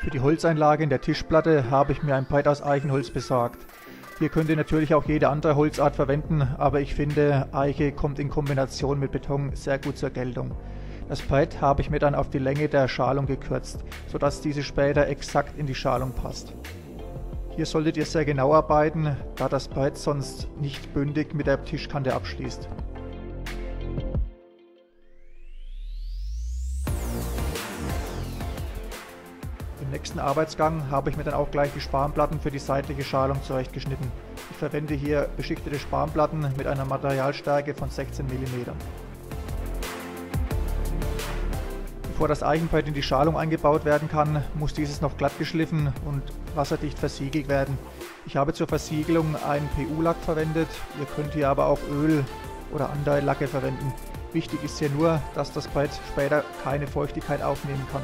Für die Holzeinlage in der Tischplatte habe ich mir ein Brett aus Eichenholz besorgt. Hier könnt ihr natürlich auch jede andere Holzart verwenden, aber ich finde, Eiche kommt in Kombination mit Beton sehr gut zur Geltung. Das Brett habe ich mir dann auf die Länge der Schalung gekürzt, sodass diese später exakt in die Schalung passt. Hier solltet ihr sehr genau arbeiten, da das Brett sonst nicht bündig mit der Tischkante abschließt. Im nächsten Arbeitsgang habe ich mir dann auch gleich die Spanplatten für die seitliche Schalung zurechtgeschnitten. Ich verwende hier beschichtete Spanplatten mit einer Materialstärke von 16 mm. Bevor das Eichenbrett in die Schalung eingebaut werden kann, muss dieses noch glatt geschliffen und wasserdicht versiegelt werden. Ich habe zur Versiegelung einen PU-Lack verwendet, ihr könnt hier aber auch Öl oder andere Lacke verwenden. Wichtig ist hier nur, dass das Brett später keine Feuchtigkeit aufnehmen kann.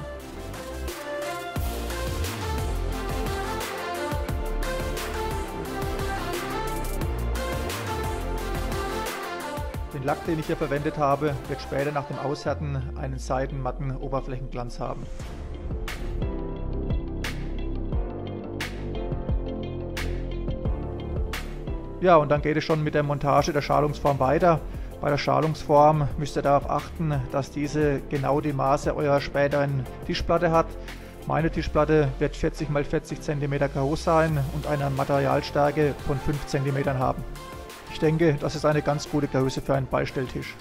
Den Lack, den ich hier verwendet habe, wird später nach dem Aushärten einen seidenmatten Oberflächenglanz haben. Ja, und dann geht es schon mit der Montage der Schalungsform weiter. Bei der Schalungsform müsst ihr darauf achten, dass diese genau die Maße eurer späteren Tischplatte hat. Meine Tischplatte wird 40 x 40 cm groß sein und eine Materialstärke von 5 cm haben. Ich denke, das ist eine ganz gute Größe für einen Beistelltisch.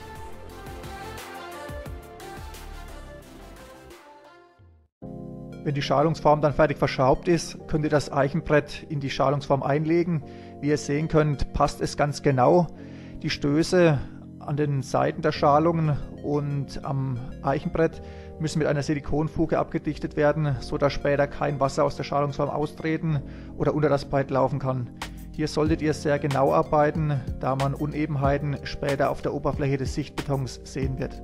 Wenn die Schalungsform dann fertig verschraubt ist, könnt ihr das Eichenbrett in die Schalungsform einlegen. Wie ihr sehen könnt, passt es ganz genau. Die Stöße an den Seiten der Schalungen und am Eichenbrett müssen mit einer Silikonfuge abgedichtet werden, sodass später kein Wasser aus der Schalungsform austreten oder unter das Brett laufen kann. Hier solltet ihr sehr genau arbeiten, da man Unebenheiten später auf der Oberfläche des Sichtbetons sehen wird.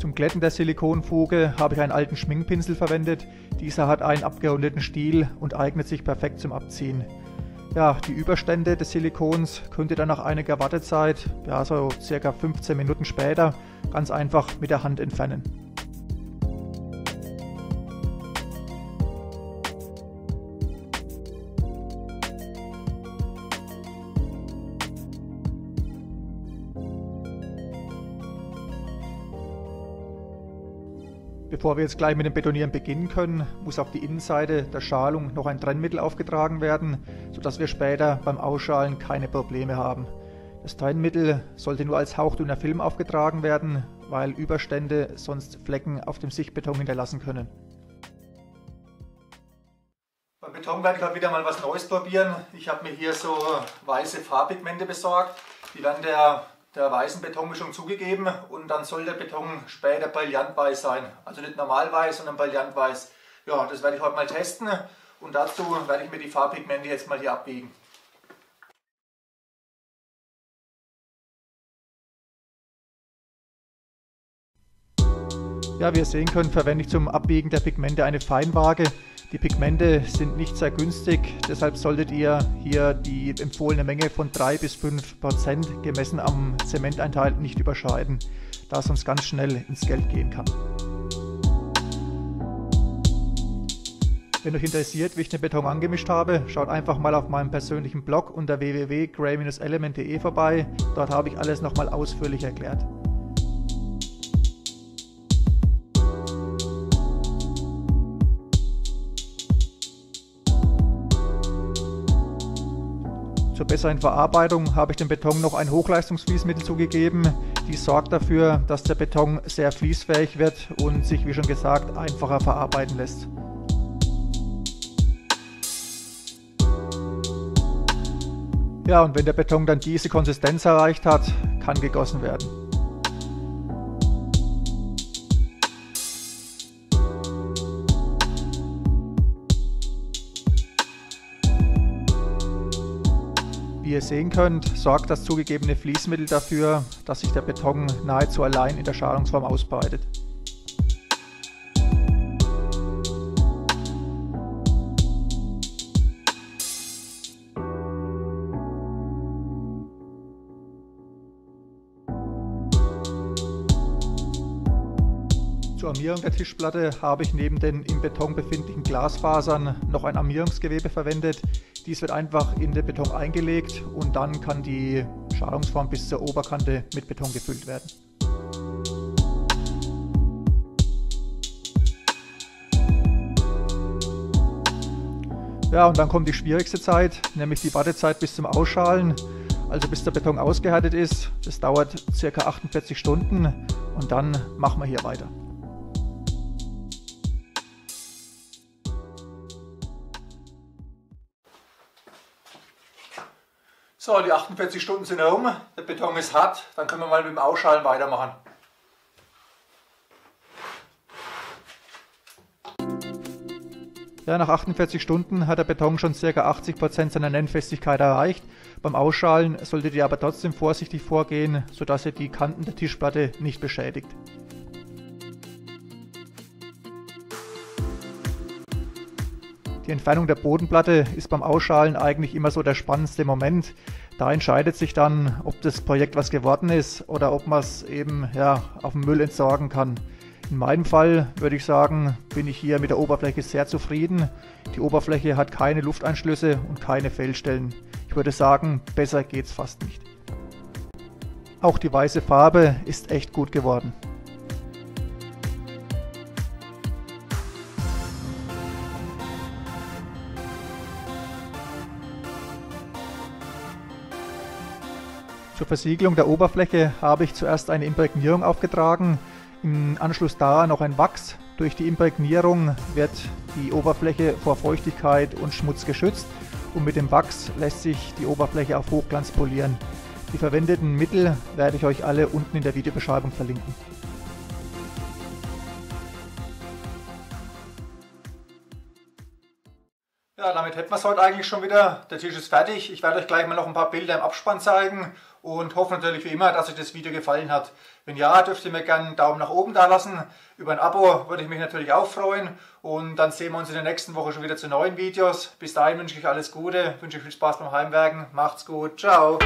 Zum Glätten der Silikonfuge habe ich einen alten Schminkpinsel verwendet. Dieser hat einen abgerundeten Stiel und eignet sich perfekt zum Abziehen. Ja, die Überstände des Silikons könnt ihr dann nach einiger Wartezeit, ja so circa 15 Minuten später, ganz einfach mit der Hand entfernen. Bevor wir jetzt gleich mit dem Betonieren beginnen können, muss auf die Innenseite der Schalung noch ein Trennmittel aufgetragen werden, sodass wir später beim Ausschalen keine Probleme haben. Das Trennmittel sollte nur als hauchdünner Film aufgetragen werden, weil Überstände sonst Flecken auf dem Sichtbeton hinterlassen können. Beim Beton werde ich heute wieder mal was Neues probieren. Ich habe mir hier so weiße Farbpigmente besorgt. Die werden der weißen Betonmischung zugegeben und dann soll der Beton später brillantweiß sein. Also nicht normalweiß, sondern brillantweiß. Ja, das werde ich heute mal testen und dazu werde ich mir die Farbpigmente jetzt mal hier abbiegen. Ja, wie ihr sehen könnt, verwende ich zum Abbiegen der Pigmente eine Feinwaage. Die Pigmente sind nicht sehr günstig, deshalb solltet ihr hier die empfohlene Menge von 3 bis 5% gemessen am Zementeinteil nicht überschreiten, da es sonst ganz schnell ins Geld gehen kann. Wenn euch interessiert, wie ich den Beton angemischt habe, schaut einfach mal auf meinem persönlichen Blog unter www.gray-element.de vorbei. Dort habe ich alles nochmal ausführlich erklärt. Zur besseren Verarbeitung habe ich dem Beton noch ein Hochleistungsfließmittel zugegeben. Dies sorgt dafür, dass der Beton sehr fließfähig wird und sich, wie schon gesagt, einfacher verarbeiten lässt. Ja, und wenn der Beton dann diese Konsistenz erreicht hat, kann gegossen werden. Wie ihr sehen könnt, sorgt das zugegebene Fließmittel dafür, dass sich der Beton nahezu allein in der Schalungsform ausbreitet. Zur Armierung der Tischplatte habe ich neben den im Beton befindlichen Glasfasern noch ein Armierungsgewebe verwendet. Dies wird einfach in den Beton eingelegt und dann kann die Schalungsform bis zur Oberkante mit Beton gefüllt werden. Ja, und dann kommt die schwierigste Zeit, nämlich die Wartezeit bis zum Ausschalen, also bis der Beton ausgehärtet ist. Das dauert ca. 48 Stunden und dann machen wir hier weiter. So, die 48 Stunden sind herum, der Beton ist hart, dann können wir mal mit dem Ausschalen weitermachen. Ja, nach 48 Stunden hat der Beton schon ca. 80% seiner Nennfestigkeit erreicht. Beim Ausschalen solltet ihr aber trotzdem vorsichtig vorgehen, sodass ihr die Kanten der Tischplatte nicht beschädigt. Die Entfernung der Bodenplatte ist beim Ausschalen eigentlich immer so der spannendste Moment. Da entscheidet sich dann, ob das Projekt was geworden ist oder ob man es eben auf den Müll entsorgen kann. In meinem Fall würde ich sagen, bin ich hier mit der Oberfläche sehr zufrieden. Die Oberfläche hat keine Lufteinschlüsse und keine Fellstellen. Ich würde sagen, besser geht's fast nicht. Auch die weiße Farbe ist echt gut geworden. Zur Versiegelung der Oberfläche habe ich zuerst eine Imprägnierung aufgetragen. Im Anschluss daran noch ein Wachs. Durch die Imprägnierung wird die Oberfläche vor Feuchtigkeit und Schmutz geschützt und mit dem Wachs lässt sich die Oberfläche auf Hochglanz polieren. Die verwendeten Mittel werde ich euch alle unten in der Videobeschreibung verlinken. Ja, damit hätten wir es heute eigentlich schon wieder. Der Tisch ist fertig. Ich werde euch gleich mal noch ein paar Bilder im Abspann zeigen und hoffe natürlich wie immer, dass euch das Video gefallen hat. Wenn ja, dürft ihr mir gerne einen Daumen nach oben da lassen. Über ein Abo würde ich mich natürlich auch freuen. Und dann sehen wir uns in der nächsten Woche schon wieder zu neuen Videos. Bis dahin wünsche ich euch alles Gute, wünsche euch viel Spaß beim Heimwerken. Macht's gut. Ciao.